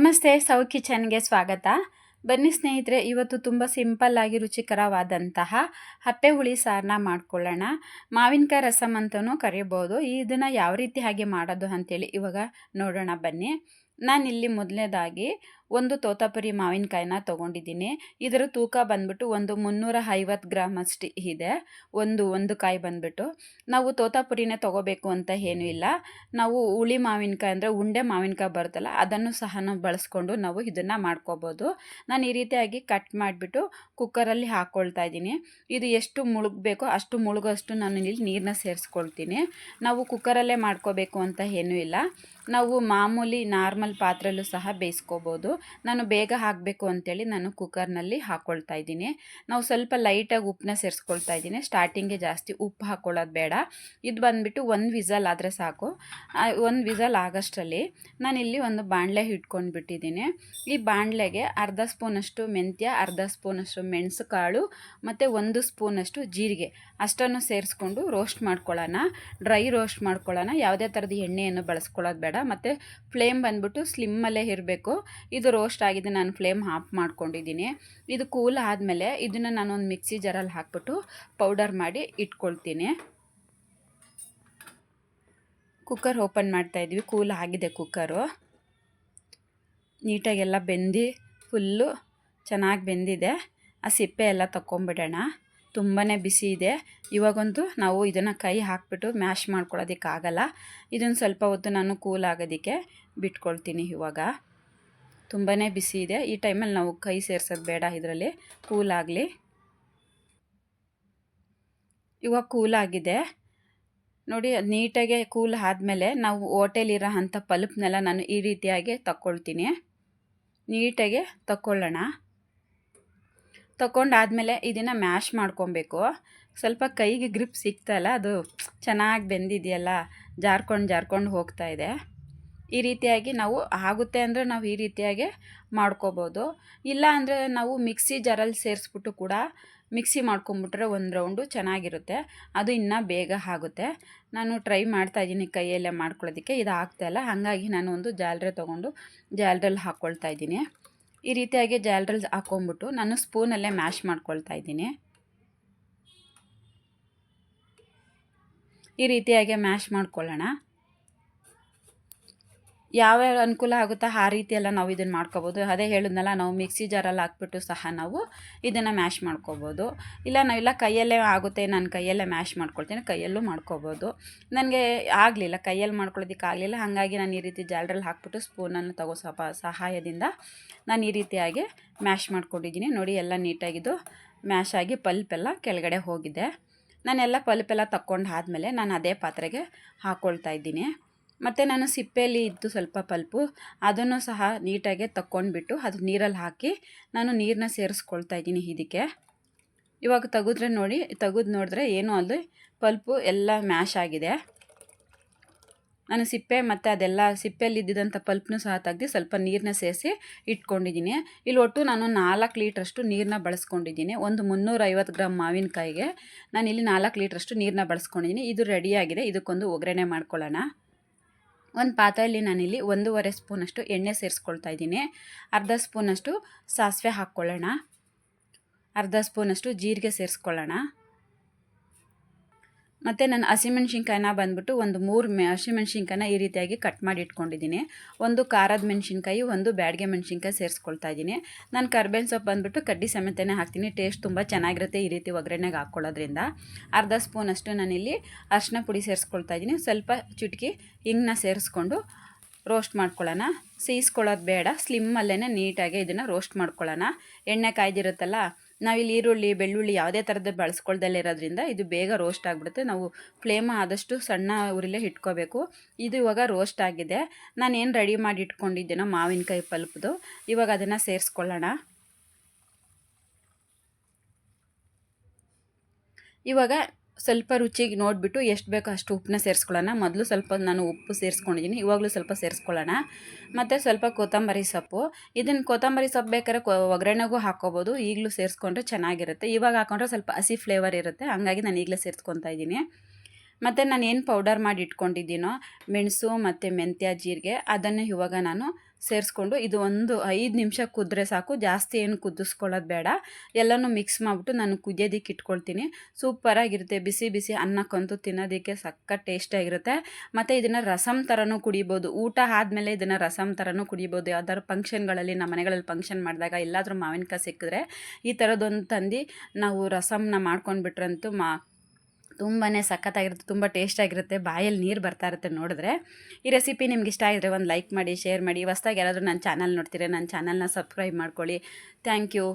ನಮಸ್ತೆ, ಸೌ ಕಿಚನ್ಗೆ ಸ್ವಾಗತ. ಬನ್ನಿ ಸ್ನೇಹಿತರೆ, ಇವತ್ತು ತುಂಬ ಸಿಂಪಲ್ಲಾಗಿ ರುಚಿಕರವಾದಂತಹ ಹಪ್ಪೆ ಹುಳಿ ಸಾರನ್ನ ಮಾಡ್ಕೊಳ್ಳೋಣ. ಮಾವಿನಕಾಯಿ ರಸಮ್ ಅಂತಲೂ ಕರಿಬೋದು. ಇದನ್ನು ಯಾವ ರೀತಿ ಹಾಗೆ ಮಾಡೋದು ಅಂತೇಳಿ ಇವಾಗ ನೋಡೋಣ ಬನ್ನಿ. ನಾನಿಲ್ಲಿ ಮೊದಲನೇದಾಗಿ ಒಂದು ತೋತಾಪುರಿ ಮಾವಿನಕಾಯಿನ ತೊಗೊಂಡಿದ್ದೀನಿ. ಇದರ ತೂಕ ಬಂದ್ಬಿಟ್ಟು ಒಂದು 350 ಗ್ರಾಮ್ ಅಷ್ಟು ಇದೆ. ಒಂದು ಕಾಯಿ ಬಂದ್ಬಿಟ್ಟು ನಾವು ತೋತಾಪುರಿನೇ ತೊಗೋಬೇಕು ಅಂತ ಏನೂ ಇಲ್ಲ. ನಾವು ಹುಳಿ ಮಾವಿನಕಾಯಿ ಅಂದರೆ ಉಂಡೆ ಮಾವಿನಕಾಯಿ ಬರುತ್ತಲ್ಲ, ಅದನ್ನು ಸಹ ನಾವು ಬಳಸ್ಕೊಂಡು ನಾವು ಇದನ್ನು ಮಾಡ್ಕೋಬೋದು. ನಾನು ಈ ರೀತಿಯಾಗಿ ಕಟ್ ಮಾಡಿಬಿಟ್ಟು ಕುಕ್ಕರಲ್ಲಿ ಹಾಕ್ಕೊಳ್ತಾ ಇದ್ದೀನಿ. ಇದು ಎಷ್ಟು ಮುಳುಗಬೇಕೋ ಅಷ್ಟು ಮುಳುಗೋಷ್ಟು ನಾನು ಇಲ್ಲಿ ನೀರನ್ನ ಸೇರಿಸ್ಕೊಳ್ತೀನಿ. ನಾವು ಕುಕ್ಕರಲ್ಲೇ ಮಾಡ್ಕೋಬೇಕು ಅಂತ ಏನೂ ಇಲ್ಲ. ನಾವು ಮಾಮೂಲಿ ನಾರ್ಮಲ್ ಪಾತ್ರೆಯಲ್ಲೂ ಸಹ ಬೇಯಿಸ್ಕೋಬೋದು. ನಾನು ಬೇಗ ಹಾಕಬೇಕು ಅಂತೇಳಿ ನಾನು ಕುಕ್ಕರ್ನಲ್ಲಿ ಹಾಕ್ಕೊಳ್ತಾ ಇದ್ದೀನಿ. ನಾವು ಸ್ವಲ್ಪ ಲೈಟಾಗಿ ಉಪ್ಪನ್ನ ಸೇರಿಸ್ಕೊಳ್ತಾ ಇದ್ದೀನಿ. ಸ್ಟಾರ್ಟಿಂಗ್ಗೆ ಜಾಸ್ತಿ ಉಪ್ಪು ಹಾಕ್ಕೊಳ್ಳೋದು ಬೇಡ. ಇದು ಬಂದುಬಿಟ್ಟು ಒಂದು ವಿಸಲ್ ಆದರೆ ಸಾಕು. ಒಂದು ವಿಸಲ್ ಆಗೋಷ್ಟರಲ್ಲಿ ನಾನಿಲ್ಲಿ ಒಂದು ಬಾಣಲೆ ಇಟ್ಕೊಂಡು ಬಿಟ್ಟಿದ್ದೀನಿ. ಈ ಬಾಣಲೆಗೆ ಅರ್ಧ ಸ್ಪೂನಷ್ಟು ಮೆಂತ್ಯ, ಅರ್ಧ ಸ್ಪೂನಷ್ಟು ಮೆಣಸು ಕಾಳು ಮತ್ತು 1 ಸ್ಪೂನಷ್ಟು ಜೀರಿಗೆ ಅಷ್ಟನ್ನು ಸೇರಿಸ್ಕೊಂಡು ರೋಸ್ಟ್ ಮಾಡ್ಕೊಳ್ಳೋಣ. ಡ್ರೈ ರೋಸ್ಟ್ ಮಾಡ್ಕೊಳ್ಳೋಣ. ಯಾವುದೇ ಥರದ ಎಣ್ಣೆಯನ್ನು ಬಳಸ್ಕೊಳ್ಳೋದು ಬೇಡ. ಮತ್ತು ಫ್ಲೇಮ್ ಬಂದ್ಬಿಟ್ಟು ಸ್ಲಿಮ್ಮಲ್ಲೇ ಇರಬೇಕು. ಇದು ರೋಸ್ಟ್ ಆಗಿದೆ. ನಾನು ಫ್ಲೇಮ್ ಆಫ್ ಮಾಡ್ಕೊಂಡಿದ್ದೀನಿ. ಇದು ಕೂಲ್ ಆದಮೇಲೆ ಇದನ್ನು ನಾನು ಒಂದು ಮಿಕ್ಸಿ ಜಾರಲ್ಲಿ ಹಾಕ್ಬಿಟ್ಟು ಪೌಡರ್ ಮಾಡಿ ಇಟ್ಕೊಳ್ತೀನಿ. ಕುಕ್ಕರ್ ಓಪನ್ ಮಾಡ್ತಾಯಿದ್ವಿ. ಕೂಲ್ ಆಗಿದೆ ಕುಕ್ಕರು. ನೀಟಾಗೆಲ್ಲ ಬೆಂದು ಫುಲ್ಲು ಚೆನ್ನಾಗಿ ಬೆಂದಿದೆ. ಆ ಸಿಪ್ಪೆ ಎಲ್ಲ ತಗೊಂಬಿಡೋಣ. ತುಂಬಾ ಬಿಸಿ ಇದೆ. ಇವಾಗಂತೂ ನಾವು ಇದನ್ನು ಕೈ ಹಾಕ್ಬಿಟ್ಟು ಮ್ಯಾಶ್ ಮಾಡ್ಕೊಳ್ಳೋದಕ್ಕಾಗಲ್ಲ. ಇದನ್ನು ಸ್ವಲ್ಪ ಹೊತ್ತು ನಾನು ಕೂಲ್ ಆಗೋದಕ್ಕೆ ಬಿಟ್ಕೊಳ್ತೀನಿ. ಇವಾಗ ತುಂಬಾ ಬಿಸಿ ಇದೆ. ಈ ಟೈಮಲ್ಲಿ ನಾವು ಕೈ ಸೇರ್ಸೋದು ಬೇಡ. ಇದರಲ್ಲಿ ಕೂಲ್ ಆಗಲಿ. ಇವಾಗ ಕೂಲ್ ಆಗಿದೆ ನೋಡಿ. ನೀಟಾಗೆ ಕೂಲ್ ಆದಮೇಲೆ ನಾವು ಹೋಟೆಲಿರೋ ಅಂಥ ಪಲ್ಪ್ನೆಲ್ಲ ನಾನು ಈ ರೀತಿಯಾಗಿ ತಗೊಳ್ತೀನಿ. ನೀಟಾಗೆ ತಗೊಳ್ಳೋಣ. ತಗೊಂಡಾದ್ಮೇಲೆ ಇದನ್ನು ಮ್ಯಾಶ್ ಮಾಡ್ಕೊಬೇಕು. ಸ್ವಲ್ಪ ಕೈಗೆ ಗ್ರಿಪ್ ಸಿಗ್ತಾಯಿಲ್ಲ. ಅದು ಚೆನ್ನಾಗಿ ಬೆಂದಿದೆಯಲ್ಲ, ಜಾರ್ಕೊಂಡು ಹೋಗ್ತಾ ಇದೆ. ಈ ರೀತಿಯಾಗಿ ನಾವು ಆಗುತ್ತೆ ಅಂದರೆ ನಾವು ಈ ರೀತಿಯಾಗಿ ಮಾಡ್ಕೋಬೋದು. ಇಲ್ಲ ಅಂದರೆ ನಾವು ಮಿಕ್ಸಿ ಜಾರಲ್ಲಿ ಸೇರಿಸ್ಬಿಟ್ಟು ಕೂಡ ಮಿಕ್ಸಿ ಮಾಡ್ಕೊಂಬಿಟ್ರೆ ಒಂದು ರೌಂಡು ಚೆನ್ನಾಗಿರುತ್ತೆ. ಅದು ಇನ್ನೂ ಬೇಗ ಆಗುತ್ತೆ. ನಾನು ಟ್ರೈ ಮಾಡ್ತಾಯಿದ್ದೀನಿ ಕೈಯಲ್ಲೇ ಮಾಡ್ಕೊಳ್ಳೋದಕ್ಕೆ. ಇದು ಆಗ್ತಾಯಿಲ್ಲ. ಹಾಗಾಗಿ ನಾನು ಒಂದು ಜಾಲರೆ ತೊಗೊಂಡು ಜಾಲರಲ್ಲಿ ಹಾಕ್ಕೊಳ್ತಾ ಇದ್ದೀನಿ. ಈ ರೀತಿಯಾಗಿ ಜಾಲರಲ್ಲಿ ಹಾಕ್ಕೊಂಬಿಟ್ಟು ನಾನು ಸ್ಪೂನಲ್ಲೇ ಮ್ಯಾಶ್ ಮಾಡ್ಕೊಳ್ತಾ ಇದ್ದೀನಿ. ಈ ರೀತಿಯಾಗಿ ಮ್ಯಾಶ್ ಮಾಡ್ಕೊಳ್ಳೋಣ. ಯಾವ್ಯಾವ ಅನುಕೂಲ ಆಗುತ್ತಾ ಆ ರೀತಿಯೆಲ್ಲ ನಾವು ಇದನ್ನು ಮಾಡ್ಕೋಬೋದು. ಅದೇ ಹೇಳಿದ್ನಲ್ಲ, ನಾವು ಮಿಕ್ಸಿ ಜಾರಲ್ಲಿ ಹಾಕ್ಬಿಟ್ಟು ಸಹ ನಾವು ಇದನ್ನು ಮ್ಯಾಶ್ ಮಾಡ್ಕೋಬೋದು. ಇಲ್ಲ ನಾವೆಲ್ಲ ಕೈಯಲ್ಲೇ ಆಗುತ್ತೆ, ನಾನು ಕೈಯಲ್ಲೇ ಮ್ಯಾಶ್ ಮಾಡ್ಕೊಳ್ತೀನಿ, ಕೈಯಲ್ಲೂ ಮಾಡ್ಕೋಬೋದು. ನನಗೆ ಆಗಲಿಲ್ಲ, ಕೈಯಲ್ಲಿ ಮಾಡ್ಕೊಳ್ಳೋದಕ್ಕೆ ಆಗಲಿಲ್ಲ. ಹಾಗಾಗಿ ನಾನು ಈ ರೀತಿ ಜಾಲರಲ್ಲಿ ಹಾಕ್ಬಿಟ್ಟು ಸ್ಪೂನನ್ನು ತಗೋ ಸಹಾಯದಿಂದ ನಾನು ಈ ರೀತಿಯಾಗಿ ಮ್ಯಾಶ್ ಮಾಡ್ಕೊಂಡಿದ್ದೀನಿ. ನೋಡಿ, ಎಲ್ಲ ನೀಟಾಗಿದ್ದು ಮ್ಯಾಶ್ ಆಗಿ ಪಲ್ಪೆಲ್ಲ ಕೆಳಗಡೆ ಹೋಗಿದೆ. ನಾನೆಲ್ಲ ಪಲ್ಪೆಲ್ಲ ತಗೊಂಡು ಆದಮೇಲೆ ನಾನು ಅದೇ ಪಾತ್ರೆಗೆ ಹಾಕ್ಕೊಳ್ತಾ ಇದ್ದೀನಿ. ಮತ್ತು ನಾನು ಸಿಪ್ಪೆಯಲ್ಲಿ ಇದ್ದು ಸ್ವಲ್ಪ ಪಲ್ಪು ಅದನ್ನು ಸಹ ನೀಟಾಗೆ ತಗೊಂಡ್ಬಿಟ್ಟು ಅದು ನೀರಲ್ಲಿ ಹಾಕಿ ನಾನು ನೀರನ್ನ ಸೇರಿಸ್ಕೊಳ್ತಾ ಇದ್ದೀನಿ ಇದಕ್ಕೆ. ಇವಾಗ ತೆಗೆದು ನೋಡಿದ್ರೆ ಏನೂ ಅಲ್ಲಿ ಪಲ್ಪು ಎಲ್ಲ ಮ್ಯಾಶ್ ಆಗಿದೆ. ನಾನು ಸಿಪ್ಪೆ ಮತ್ತು ಅದೆಲ್ಲ ಸಿಪ್ಪೆಯಲ್ಲಿ ಇದ್ದಿದ್ದಂಥ ಪಲ್ಪ್ನೂ ಸಹ ತೆಗೆದು ಸ್ವಲ್ಪ ನೀರನ್ನ ಸೇರಿಸಿ ಇಟ್ಕೊಂಡಿದ್ದೀನಿ. ಇಲ್ಲಿ ಒಟ್ಟು ನಾನು 4 ಲೀಟ್ರಷ್ಟು ನೀರನ್ನ ಬಳಸ್ಕೊಂಡಿದ್ದೀನಿ. ಒಂದು 350 ಗ್ರಾಮ್ ಮಾವಿನಕಾಯಿಗೆ ನಾನಿಲ್ಲಿ 4 ಲೀಟ್ರಷ್ಟು ನೀರನ್ನ ಬಳಸ್ಕೊಂಡಿದ್ದೀನಿ. ಇದು ರೆಡಿಯಾಗಿದೆ. ಇದಕ್ಕೊಂದು ಒಗ್ಗರಣೆ ಮಾಡ್ಕೊಳ್ಳೋಣ. ಒಂದು ಪಾತ್ರೆಯಲ್ಲಿ ನಾನಿಲ್ಲಿ 1.5 ಸ್ಪೂನಷ್ಟು ಎಣ್ಣೆ ಸೇರಿಸ್ಕೊಳ್ತಾ ಇದ್ದೀನಿ. ಅರ್ಧ ಸ್ಪೂನಷ್ಟು ಸಾಸಿವೆ ಹಾಕ್ಕೊಳ್ಳೋಣ. ಅರ್ಧ ಸ್ಪೂನಷ್ಟು ಜೀರಿಗೆ ಸೇರಿಸ್ಕೊಳ್ಳೋಣ. ಮತ್ತು ನಾನು ಹಸಿಮೆಣ್ಸಿನ್ಕಾಯಿನ ಬಂದ್ಬಿಟ್ಟು ಒಂದು 3 ಹಸಿಮೆಣ್ಸಿನ್ಕಾಯಿನ ಈ ರೀತಿಯಾಗಿ ಕಟ್ ಮಾಡಿ ಇಟ್ಕೊಂಡಿದ್ದೀನಿ. ಒಂದು ಖಾರದ ಮೆಣಸಿನ್ಕಾಯಿ, ಒಂದು ಬ್ಯಾಡಗೆ ಮೆಣಸಿನ್ಕಾಯಿ ಸೇರಿಸ್ಕೊಳ್ತಾ ಇದ್ದೀನಿ. ನಾನು ಕರ್ಬೇವಿನ ಸೊಪ್ಪು ಬಂದ್ಬಿಟ್ಟು ಕಡ್ಡಿ ಸಮೇತನೇ ಹಾಕ್ತೀನಿ. ಟೇಸ್ಟ್ ತುಂಬ ಚೆನ್ನಾಗಿರುತ್ತೆ ಈ ರೀತಿ ಒಗ್ಗರಣೆಗೆ ಹಾಕ್ಕೊಳ್ಳೋದ್ರಿಂದ. ಅರ್ಧ ಸ್ಪೂನಷ್ಟು ನಾನಿಲ್ಲಿ ಅರಿಶಿನ ಪುಡಿ ಸೇರಿಸ್ಕೊಳ್ತಾ ಇದ್ದೀನಿ. ಸ್ವಲ್ಪ ಚಿಟಕಿ ಹಿಂಗನ್ನ ಸೇರಿಸ್ಕೊಂಡು ರೋಸ್ಟ್ ಮಾಡ್ಕೊಳ್ಳೋಣ. ಸೀಸ್ಕೊಳ್ಳೋದು ಬೇಡ. ಸ್ಲಿಮ್ಮಲ್ಲೇ ನೀಟಾಗಿ ಇದನ್ನು ರೋಸ್ಟ್ ಮಾಡ್ಕೊಳ್ಳೋಣ. ಎಣ್ಣೆ ಕಾಯ್ದಿರುತ್ತಲ್ಲ, ನಾವಿಲ್ಲಿ ಈರುಳ್ಳಿ, ಬೆಳ್ಳುಳ್ಳಿ ಯಾವುದೇ ಥರದ್ದು ಬಳಸ್ಕೊಳ್ದಲ್ಲೇ ಇರೋದ್ರಿಂದ ಇದು ಬೇಗ ರೋಸ್ಟ್ ಆಗಿಬಿಡುತ್ತೆ. ನಾವು ಫ್ಲೇಮ್ ಆದಷ್ಟು ಸಣ್ಣ ಉರಿಲೇ ಇಟ್ಕೋಬೇಕು. ಇದು ಇವಾಗ ರೋಸ್ಟ್ ಆಗಿದೆ. ನಾನೇನು ರೆಡಿ ಮಾಡಿ ಇಟ್ಕೊಂಡಿದ್ದೇನೋ ಮಾವಿನಕಾಯಿ ಪಲ್ಪ್ದು, ಇವಾಗ ಅದನ್ನು ಸೇರಿಸ್ಕೊಳ್ಳೋಣ. ಇವಾಗ ಸ್ವಲ್ಪ ರುಚಿಗೆ ನೋಡಿಬಿಟ್ಟು ಎಷ್ಟು ಬೇಕೋ ಅಷ್ಟು ಉಪ್ಪನ್ನ ಸೇರಿಸ್ಕೊಳ್ಳೋಣ. ಮೊದಲು ಸ್ವಲ್ಪ ನಾನು ಉಪ್ಪು ಸೇರಿಸ್ಕೊಂಡಿದ್ದೀನಿ. ಇವಾಗಲೂ ಸ್ವಲ್ಪ ಸೇರಿಸ್ಕೊಳ್ಳೋಣ. ಮತ್ತು ಸ್ವಲ್ಪ ಕೊತ್ತಂಬರಿ ಸೊಪ್ಪು. ಇದನ್ನು ಕೊತ್ತಂಬರಿ ಸೊಪ್ಪು ಬೇಕಾದ್ರೆ ಒಗ್ಗರಣೆಗೂ ಹಾಕ್ಕೋಬೋದು. ಈಗಲೂ ಸೇರಿಸ್ಕೊಂಡ್ರೆ ಚೆನ್ನಾಗಿರುತ್ತೆ. ಇವಾಗ ಹಾಕೊಂಡ್ರೆ ಸ್ವಲ್ಪ ಹಸಿ ಫ್ಲೇವರ್ ಇರುತ್ತೆ. ಹಾಗಾಗಿ ನಾನು ಈಗಲೇ ಸೇರಿಸ್ಕೊತಾ ಇದ್ದೀನಿ. ಮತ್ತು ನಾನು ಏನು ಪೌಡರ್ ಮಾಡಿ ಇಟ್ಕೊಂಡಿದ್ದೀನೋ ಮೆಣಸು ಮತ್ತು ಮೆಂತ್ಯ, ಜೀರಿಗೆ, ಅದನ್ನು ಇವಾಗ ನಾನು ಸೇರಿಸ್ಕೊಂಡು ಇದು ಒಂದು 5 ನಿಮಿಷ ಕುದ್ರೆ ಸಾಕು, ಜಾಸ್ತಿ ಏನು ಕುದಿಸ್ಕೊಳ್ಳೋದು ಬೇಡ. ಎಲ್ಲನೂ ಮಿಕ್ಸ್ ಮಾಡಿಬಿಟ್ಟು ನಾನು ಕುದಿಯೋದಕ್ಕೆ ಇಟ್ಕೊಳ್ತೀನಿ. ಸೂಪರಾಗಿರುತ್ತೆ, ಬಿಸಿ ಬಿಸಿ ಅನ್ನಕ್ಕಂತೂ ತಿನ್ನೋದಕ್ಕೆ ಸಖತ್ ಟೇಸ್ಟಾಗಿರುತ್ತೆ. ಮತ್ತು ಇದನ್ನು ರಸಮ್ ಥರನೂ ಕುಡಿಬೋದು. ಊಟ ಆದಮೇಲೆ ಇದನ್ನು ರಸಮ್ ಥರನೂ ಕುಡಿಬೋದು. ಯಾವ್ದಾದ್ರು ಫಂಕ್ಷನ್ಗಳಲ್ಲಿ, ನಮ್ಮ ಮನೆಗಳಲ್ಲಿ ಫಂಕ್ಷನ್ ಮಾಡಿದಾಗ ಎಲ್ಲಾದರೂ ಮಾವಿನಕಾಯಿ ಸಿಕ್ಕಿದ್ರೆ ಈ ಥರದ್ದೊಂದು ತಂದು ನಾವು ರಸಮ್ನ ಮಾಡ್ಕೊಂಡ್ಬಿಟ್ರಂತೂ ತುಂಬಾ ಸಖತ್ತಾಗಿರುತ್ತೆ, ತುಂಬ ಟೇಸ್ಟಾಗಿರುತ್ತೆ, ಬಾಯಲ್ಲಿ ನೀರು ಬರ್ತಾ ಇರುತ್ತೆ ನೋಡಿದ್ರೆ. ಈ ರೆಸಿಪಿ ನಿಮ್ಗೆ ಇಷ್ಟ ಆಗಿದ್ರೆ ಒಂದು ಲೈಕ್ ಮಾಡಿ, ಶೇರ್ ಮಾಡಿ. ಹೊಸ್ದಾಗಿ ಯಾರಾದರೂ ನನ್ನ ಚಾನಲ್ ನೋಡ್ತೀರಾ, ನನ್ನ ಚಾನಲ್ನ ಸಬ್ಸ್ಕ್ರೈಬ್ ಮಾಡ್ಕೊಳ್ಳಿ. Thank you.